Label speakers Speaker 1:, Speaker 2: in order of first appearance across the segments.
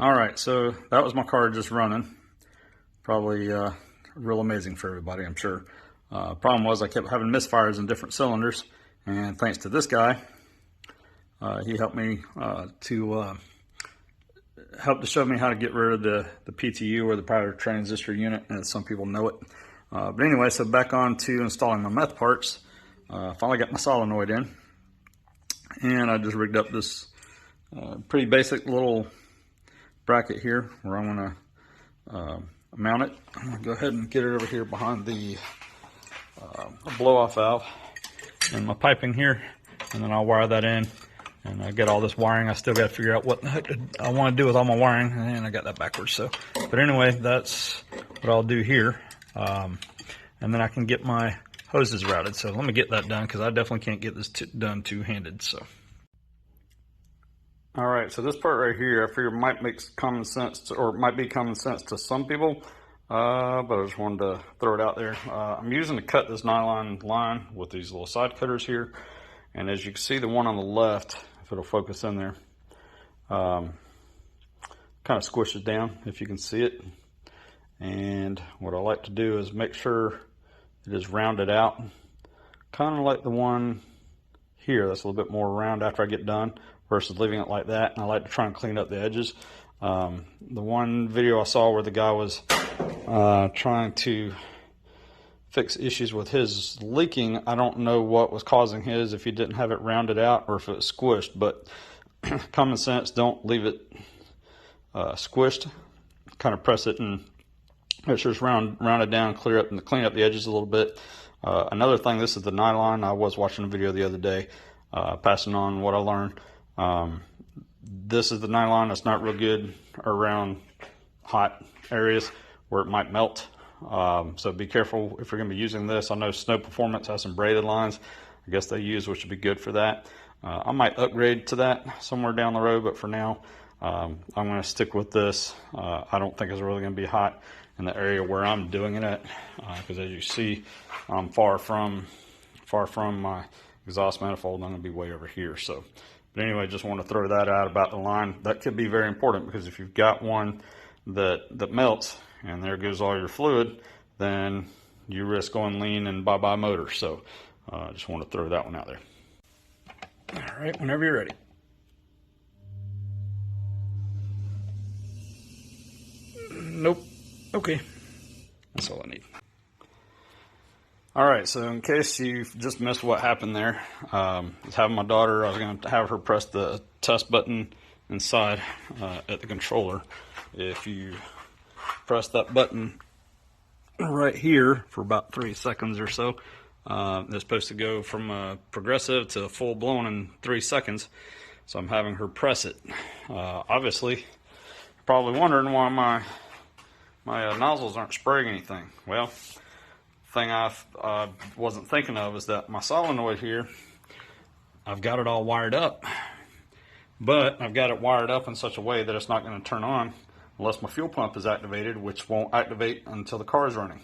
Speaker 1: Alright, so that was my car just running. Probably real amazing for everybody, I'm sure. Problem was I kept having misfires in different cylinders, and thanks to this guy, he helped me to show me how to get rid of the PTU, or the power transistor unit, as some people know it. But anyway, so back on to installing my meth parts. Finally got my solenoid in, and I just rigged up this pretty basic little bracket here where I'm going to mount it. I'm going to go ahead and get it over here behind the blow-off valve and my piping here, and then I'll wire that in. And I get all this wiring. I still got to figure out what the heck I want to do with all my wiring, and I got that backwards. So, but anyway, that's what I'll do here, and then I can get my hoses routed. So let me get that done, because I definitely can't get this done two-handed. So, all right. So this part right here, I figure might make common sense, or might be common sense to some people, but I just wanted to throw it out there. I'm using to cut this nylon line with these little side cutters here, and as you can see, the one on the left, if it'll focus in there, kind of squishes down, if you can see it. And what I like to do is make sure it is rounded out, kind of like the one here. That's a little bit more round after I get done versus leaving it like that. And I like to try and clean up the edges. The one video I saw where the guy was trying to fix issues with his leaking, I don't know what was causing his, if he didn't have it rounded out or if it was squished, but common sense, don't leave it squished. Kind of press it and make sure it's rounded down, clean up the edges a little bit. Another thing, this is the nylon. I was watching a video the other day, passing on what I learned. This is the nylon. It's not real good around hot areas where it might melt. So be careful if you're going to be using this. I know Snow Performance has some braided lines, I guess they use, which would be good for that. I might upgrade to that somewhere down the road, but for now, I'm going to stick with this. I don't think it's really going to be hot in the area where I'm doing it at, because as you see, I'm far from my exhaust manifold. I'm going to be way over here. So, but anyway, just want to throw that out about the line. That could be very important, because if you've got one that melts, and there goes all your fluid, then you risk going lean and bye-bye motor. So I just want to throw that one out there. All right, whenever you're ready. Nope. Okay. That's all I need. All right, so in case you just missed what happened there, I was having my daughter, I was going to have her press the test button inside at the controller. If you press that button right here for about 3 seconds or so, it's supposed to go from a progressive to full blown in 3 seconds. So I'm having her press it. Obviously, you're probably wondering why my nozzles aren't spraying anything. Well, the thing I wasn't thinking of is that my solenoid here, I've got it all wired up, but I've got it wired up in such a way that it's not going to turn on unless my fuel pump is activated, which won't activate until the car is running.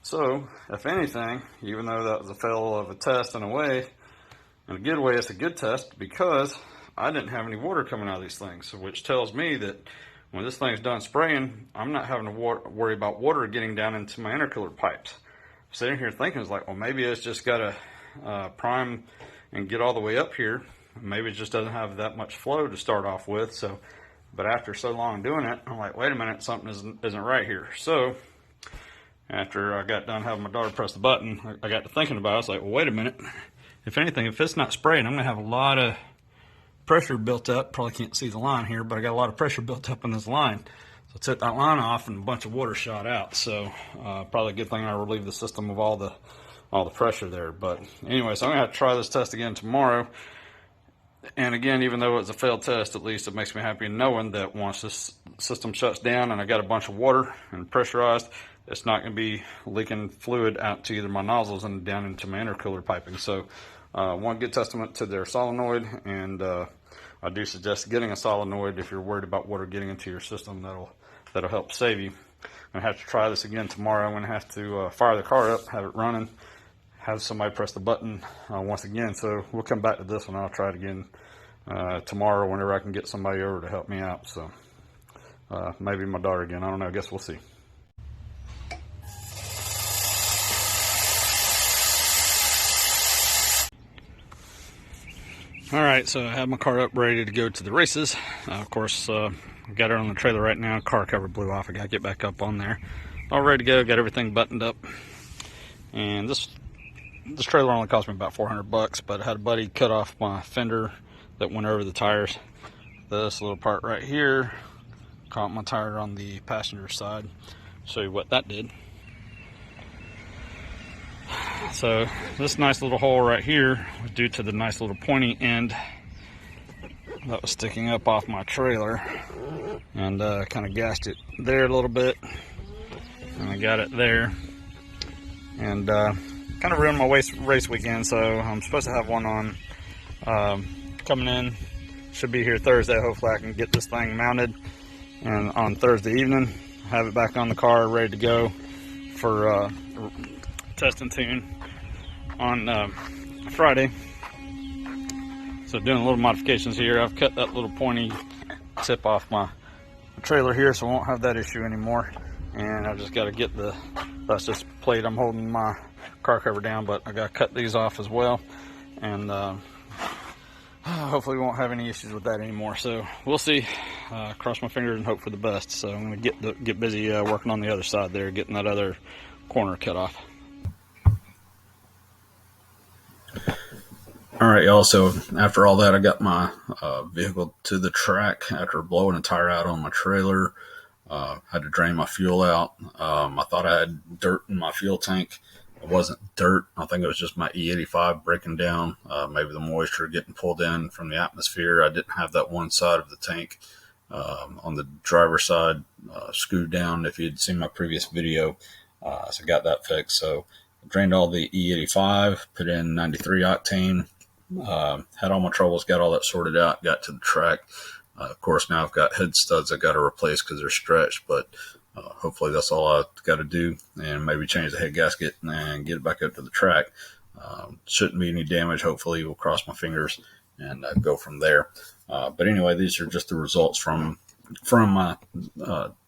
Speaker 1: So, if anything, even though that was a fail of a test in a way, in a good way, it's a good test, because I didn't have any water coming out of these things, so which tells me that when this thing's done spraying, I'm not having to worry about water getting down into my intercooler pipes. I'm sitting here thinking, it's like, well, maybe it's just got to prime and get all the way up here. Maybe it just doesn't have that much flow to start off with. So, but after so long doing it, I'm like, wait a minute, something isn't right here. So after I got done having my daughter press the button, I got to thinking about it. I was like, well, wait a minute. If anything, if it's not spraying, I'm going to have a lot of pressure built up. Probably can't see the line here, but I got a lot of pressure built up in this line. So I took that line off, and a bunch of water shot out. So probably a good thing I relieved the system of all the pressure there. But anyway, so I'm going to have to try this test again tomorrow. And again, even though it's a failed test, at least it makes me happy knowing that once this system shuts down and I got a bunch of water and pressurized, it's not going to be leaking fluid out to either my nozzles and down into my intercooler piping. So one good testament to their solenoid, and I do suggest getting a solenoid if you're worried about water getting into your system. That'll help save you. I'm going to have to try this again tomorrow. I'm going to have to fire the car up, have it running, have somebody press the button once again. So we'll come back to this one. I'll try it again tomorrow whenever I can get somebody over to help me out. So maybe my daughter again. I don't know. I guess we'll see. All right, so I have my car up ready to go to the races. Of course, I got it on the trailer right now. Car cover blew off. I got to get back up on there. All ready to go. Got everything buttoned up. And this trailer only cost me about $400, but I had a buddy cut off my fender that went over the tires. This little part right here caught my tire on the passenger side. Show you what that did. So this nice little hole right here was due to the nice little pointy end that was sticking up off my trailer, and kind of gassed it there a little bit, and I got it there, and kind of ruined my race weekend. So I'm supposed to have one on coming in, should be here Thursday. Hopefully I can get this thing mounted, and on Thursday evening have it back on the car ready to go for test and tune on Friday. So doing a little modifications here. I've cut that little pointy tip off my trailer here, so I won't have that issue anymore. And I just got to get that's just plate I'm holding my car cover down, but I got to cut these off as well, and hopefully we won't have any issues with that anymore. So we'll see. Cross my fingers and hope for the best. So I'm going to get busy working on the other side there, getting that other corner cut off. All right, y'all, so after all that, I got my vehicle to the track after blowing a tire out on my trailer. Had to drain my fuel out. I thought I had dirt in my fuel tank. It wasn't dirt. I think it was just my E85 breaking down, maybe the moisture getting pulled in from the atmosphere. I didn't have that one side of the tank on the driver's side screwed down, if you'd seen my previous video. So I got that fixed. So I drained all the E85, put in 93 octane. Had all my troubles, got all that sorted out, got to the track. Of course, now I've got head studs I got to replace because they're stretched, but hopefully that's all I've got to do, and maybe change the head gasket and get it back up to the track. Shouldn't be any damage. Hopefully we'll cross my fingers and go from there. But anyway, these are just the results from my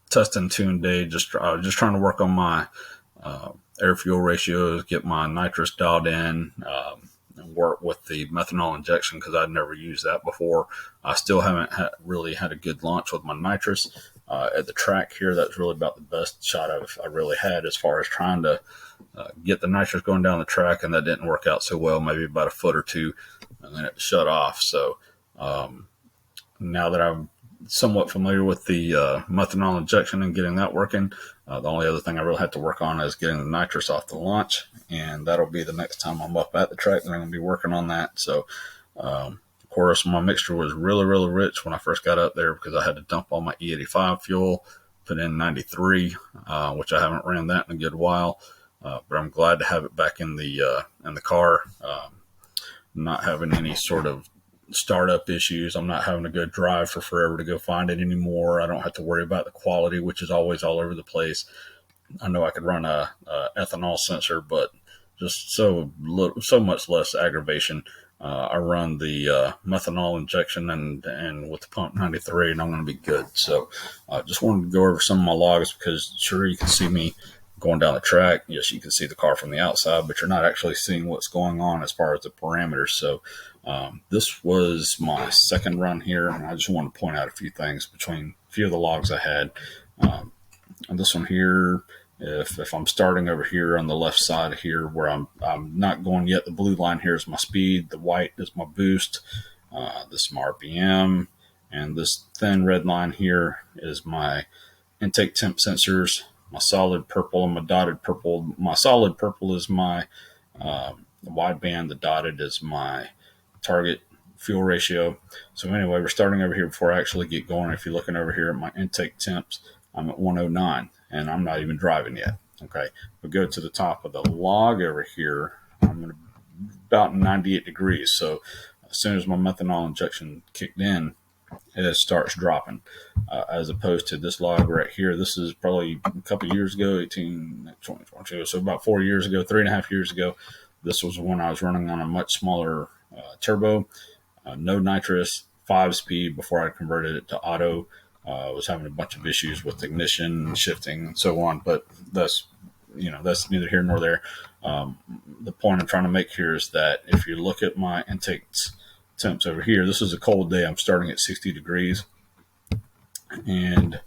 Speaker 1: test and tune day. Just trying to work on my air fuel ratios, get my nitrous dialed in, and work with the methanol injection because I'd never used that before. I still haven't really had a good launch with my nitrous at the track here. That's really about the best shot I really had as far as trying to get the nitrous going down the track, and that didn't work out so well, maybe about a foot or two, and then it shut off. So now that I'm somewhat familiar with the methanol injection and getting that working, the only other thing I really have to work on is getting the nitrous off the launch, and that'll be the next time I'm up at the track. I'm going to be working on that. So, of course, my mixture was really, really rich when I first got up there because I had to dump all my E85 fuel, put in 93, which I haven't ran that in a good while, but I'm glad to have it back in the car, not having any sort of startup issues. I'm not having to go drive for forever to go find it anymore. I don't have to worry about the quality, which is always all over the place. I know I could run a ethanol sensor, but just so much less aggravation. I run the methanol injection and with the pump 93, and I'm going to be good. So I just wanted to go over some of my logs because sure, you can see me going down the track. Yes, you can see the car from the outside, but you're not actually seeing what's going on as far as the parameters. So this was my second run here, and I just want to point out a few things between a few of the logs I had. And this one here, if I'm starting over here on the left side here where I'm not going yet, the blue line here is my speed, the white is my boost, this is my RPM, and this thin red line here is my intake temp sensors, my solid purple and my dotted purple. My solid purple is my wideband, the dotted is my target fuel ratio. So anyway, we're starting over here before I actually get going. If you're looking over here at my intake temps, I'm at 109 and I'm not even driving yet. Okay. We go to the top of the log over here. I'm about 98 degrees. So as soon as my methanol injection kicked in, it starts dropping, as opposed to this log right here. This is probably a couple of years ago, 2022. So about 4 years ago, 3.5 years ago. This was when I was running on a much smaller turbo, no nitrous, 5-speed before I converted it to auto. Was having a bunch of issues with ignition, shifting, and so on. But that's that's neither here nor there. The point I'm trying to make here is that if you look at my intake temps over here, this is a cold day. I'm starting at 60 degrees, and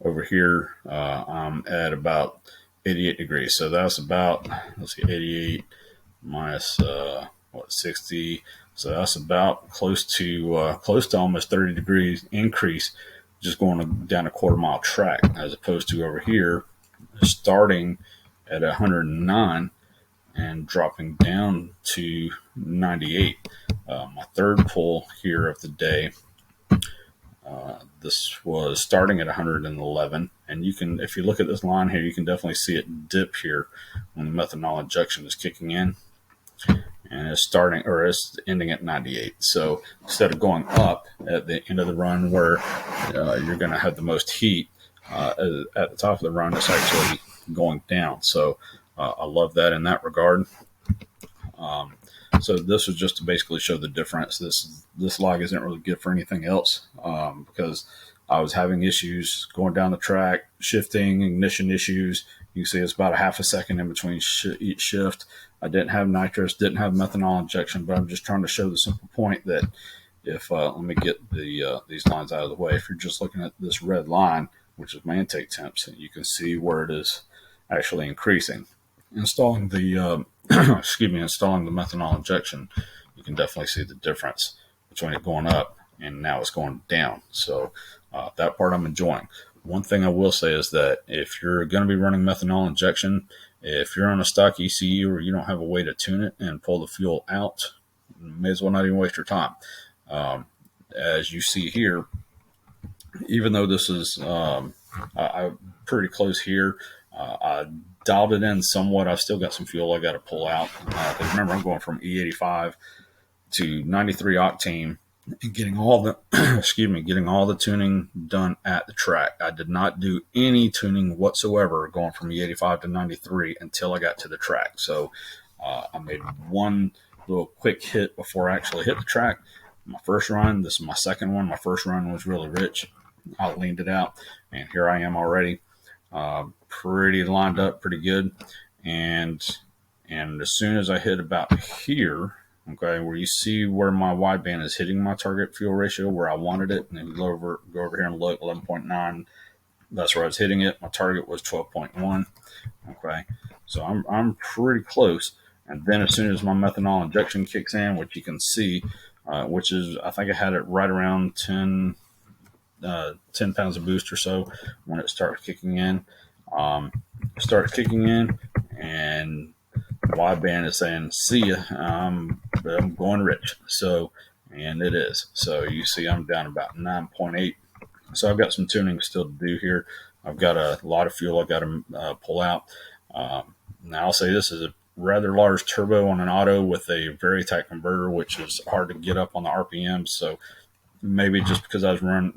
Speaker 1: over here I'm at about 88 degrees. So that's about, let's see, 88 minus 60. So that's about close to almost 30 degrees increase just going down a quarter-mile track, as opposed to over here starting at 109 and dropping down to 98. My third pull here of the day, this was starting at 111, and you can, if you look at this line here, you can definitely see it dip here when the methanol injection is kicking in, and it's starting, or it's ending at 98. So instead of going up at the end of the run where you're going to have the most heat, at the top of the run, it's actually going down. So I love that in that regard. So this was just to basically show the difference. This log isn't really good for anything else, because I was having issues going down the track, shifting, ignition issues. You can see it's about a half a second in between each shift. I didn't have nitrous, didn't have methanol injection, but I'm just trying to show the simple point that if, let me get these lines out of the way. If you're just looking at this red line, which is my intake temps, you can see where it is actually increasing. Installing the installing the methanol injection, you can definitely see the difference between it going up and now it's going down. So that part I'm enjoying. One thing I will say is that if you're going to be running methanol injection, if you're on a stock ECU or you don't have a way to tune it and pull the fuel out, you may as well not even waste your time. As you see here, even though this is I'm pretty close here, I dialed it in somewhat. I've still got some fuel I got to pull out. Because remember, I'm going from E85 to 93 octane and getting all the getting all the tuning done at the track. I did not do any tuning whatsoever going from E85 to 93 until I got to the track. So I made one little quick hit before I actually hit the track. My first run, this is my second one. My first run was really rich. I leaned it out, and here I am already. Pretty lined up, pretty good, and as soon as I hit about here, okay, where you see where my wideband is hitting my target fuel ratio where I wanted it, and then go over here and look, 11.9. That's where I was hitting it. My target was 12.1. Okay, so I'm pretty close. And then as soon as my methanol injection kicks in, which you can see, which is, I think I had it right around 10 pounds of boost or so when it starts kicking in. And the wideband is saying, see ya, I'm going rich. So, and it is. So you see I'm down about 9.8. So I've got some tuning still to do here. I've got a lot of fuel I got to pull out. Now I'll say this is a rather large turbo on an auto with a very tight converter, which is hard to get up on the RPM. So maybe just because I was running,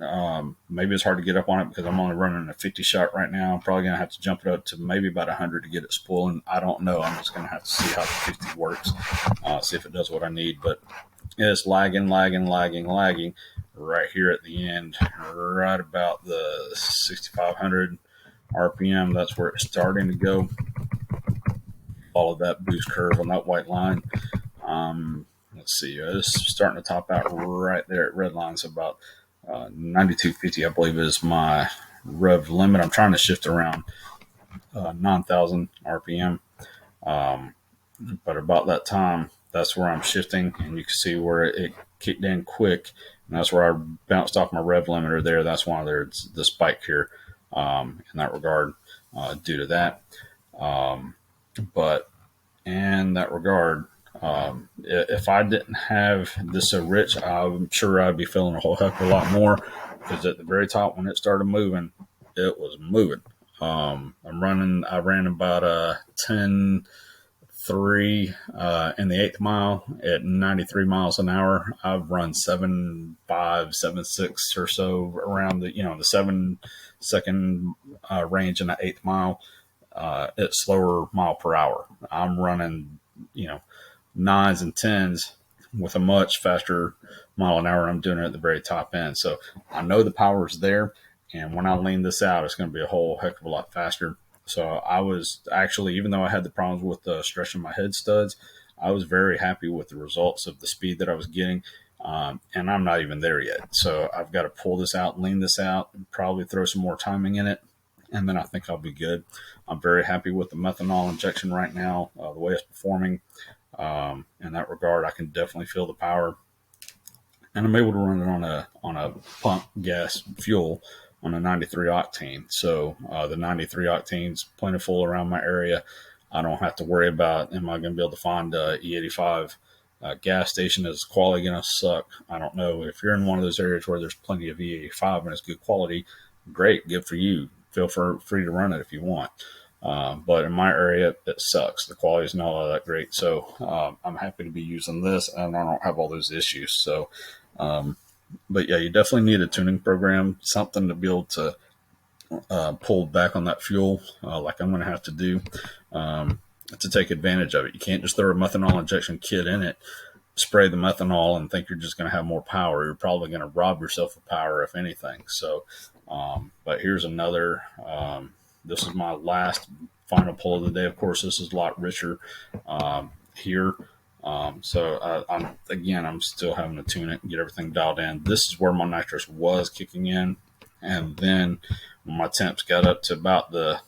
Speaker 1: maybe it's hard to get up on it because I'm only running a 50 shot right now. I'm probably going to have to jump it up to maybe about 100 to get it spooling. I don't know. I'm just going to have to see how the 50 works, see if it does what I need. But it's lagging right here at the end, right about the 6,500 RPM. That's where it's starting to go. Follow that boost curve on that white line. Let's see, it's starting to top out right there at red line. So about 9250, I believe, is my rev limit. I'm trying to shift around 9,000 RPM. But about that time, that's where I'm shifting, and you can see where it kicked in quick, and that's where I bounced off my rev limiter there. That's why there's the spike here in that regard due to that. But in that regard, if I didn't have this so rich, I'm sure I'd be feeling a whole heck of a lot more, because at the very top when it started moving, it was moving. I ran about a 10.3 in the 8th mile at 93 miles an hour. I've run 7.5, 7.6 or so around the, the 7-second range in the 8th mile at slower mile per hour. I'm running, 9s and 10s with a much faster mile an hour. I'm doing it at the very top end. So I know the power is there. And when I lean this out, it's going to be a whole heck of a lot faster. So I was actually, even though I had the problems with stretching my head studs, I was very happy with the results of the speed that I was getting. And I'm not even there yet. So I've got to pull this out, lean this out, and probably throw some more timing in it. And then I think I'll be good. I'm very happy with the methanol injection right now, the way it's performing. In that regard, I can definitely feel the power. And I'm able to run it on a pump gas fuel on a 93 octane. So the 93 octane is plentiful around my area. I don't have to worry about, am I going to be able to find E85 gas station? Is quality going to suck? I don't know. If you're in one of those areas where there's plenty of E85 and it's good quality, great, good for you. Feel free to run it if you want. But in my area, it sucks. The quality is not all that great. So I'm happy to be using this, and I don't have all those issues. So, but yeah, you definitely need a tuning program, something to be able to pull back on that fuel, like I'm going to have to do to take advantage of it. You can't just throw a methanol injection kit in it, spray the methanol, and think you're just going to have more power. You're probably going to rob yourself of power, if anything. So, but here's another. This is my last final pull of the day. Of course, this is a lot richer here. So I'm still having to tune it and get everything dialed in. This is where my nitrous was kicking in. And then when my temps got up to about the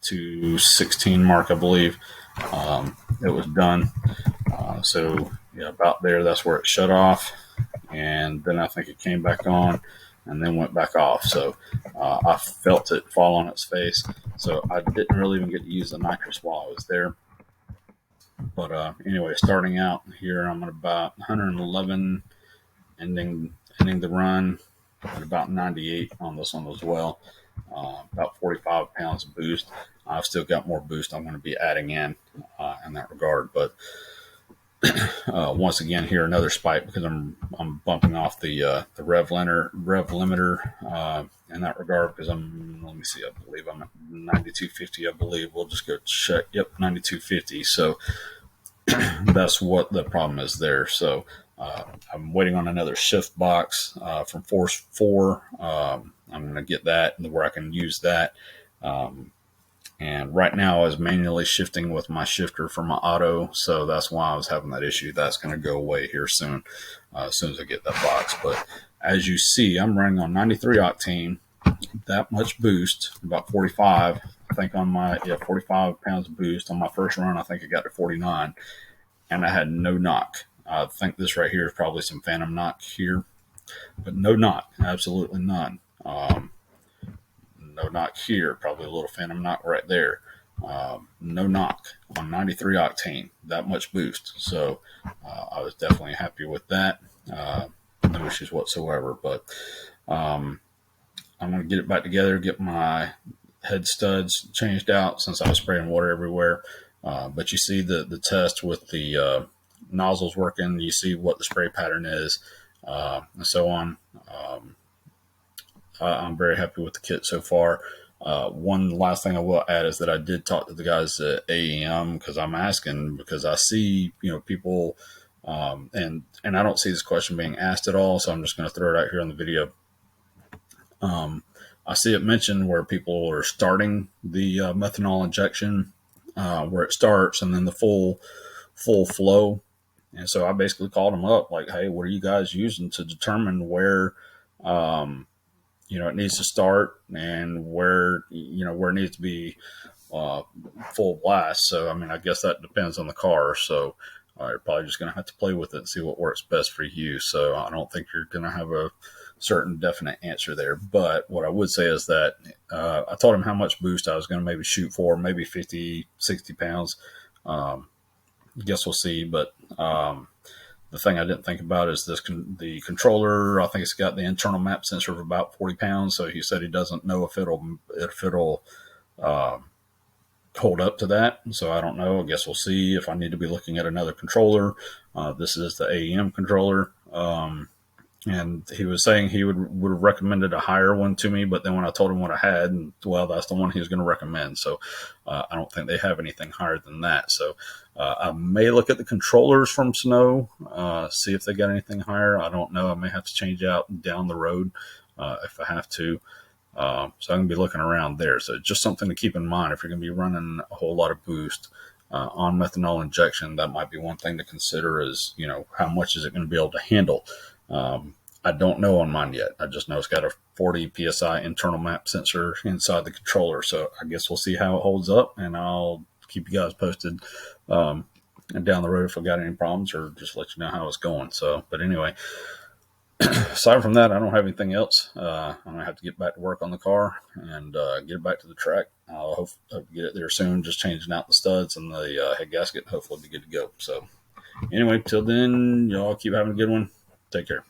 Speaker 1: 216 mark, I believe, it was done. So yeah, about there, that's where it shut off. And then I think it came back on and then went back off. So I felt it fall on its face. So I didn't really even get to use the nitrous while I was there. But anyway, starting out here, I'm at about 111, ending the run at about 98 on this one as well. About 45 pounds of boost. I've still got more boost I'm going to be adding in that regard. But once again here, another spike because I'm bumping off the rev limiter in that regard because let me see, I believe I'm at 9250. I believe we'll just go check. Yep, 9250. So that's what the problem is there. So I'm waiting on another shift box from Force 4. I'm going to get that where I can use that. And right now I was manually shifting with my shifter for my auto. So that's why I was having that issue. That's going to go away here soon, as soon as I get that box. But as you see, I'm running on 93 octane, that much boost, about 45. I think on my 45 pounds of boost on my first run. I think I got to 49, and I had no knock. I think this right here is probably some phantom knock here, but no knock, absolutely none. No knock here, probably a little phantom knock right there. No knock on 93 octane, that much boost. So I was definitely happy with that. No issues whatsoever. But I'm going to get it back together, get my head studs changed out since I was spraying water everywhere. But you see the test with the nozzles working. You see what the spray pattern is, and so on. I'm very happy with the kit so far. One last thing I will add is that I did talk to the guys at AEM because I'm asking because I see people and I don't see this question being asked at all, so I'm just going to throw it out here on the video. I see it mentioned where people are starting the methanol injection, where it starts and then the full flow. And so I basically called them up like, hey, what are you guys using to determine where it needs to start and where it needs to be full blast. So I mean, I guess that depends on the car. So you're probably just going to have to play with it and see what works best for you. So I don't think you're going to have a certain definite answer there. But what I would say is that I told him how much boost I was going to maybe shoot for, maybe 50, 60 pounds. Guess we'll see. But the thing I didn't think about is the controller. I think it's got the internal map sensor of about 40 pounds. So he said he doesn't know if it'll hold up to that. So I don't know. I guess we'll see if I need to be looking at another controller. This is the AEM controller. And he was saying he would have recommended a higher one to me, but then when I told him what I had, that's the one he was going to recommend. So I don't think they have anything higher than that. So I may look at the controllers from Snow, see if they got anything higher. I don't know. I may have to change out down the road if I have to. So I'm going to be looking around there. So just something to keep in mind if you're going to be running a whole lot of boost on methanol injection. That might be one thing to consider is, how much is it going to be able to handle? I don't know on mine yet. I just know it's got a 40 psi internal map sensor inside the controller. So I guess we'll see how it holds up, and I'll keep you guys posted and down the road if I got any problems, or just let you know how it's going. So, but anyway, aside from that, I don't have anything else. I'm gonna have to get back to work on the car and get it back to the track. I'll hope to get it there soon. Just changing out the studs and the head gasket. Hopefully, be good to go. So, anyway, till then, y'all keep having a good one. Take care.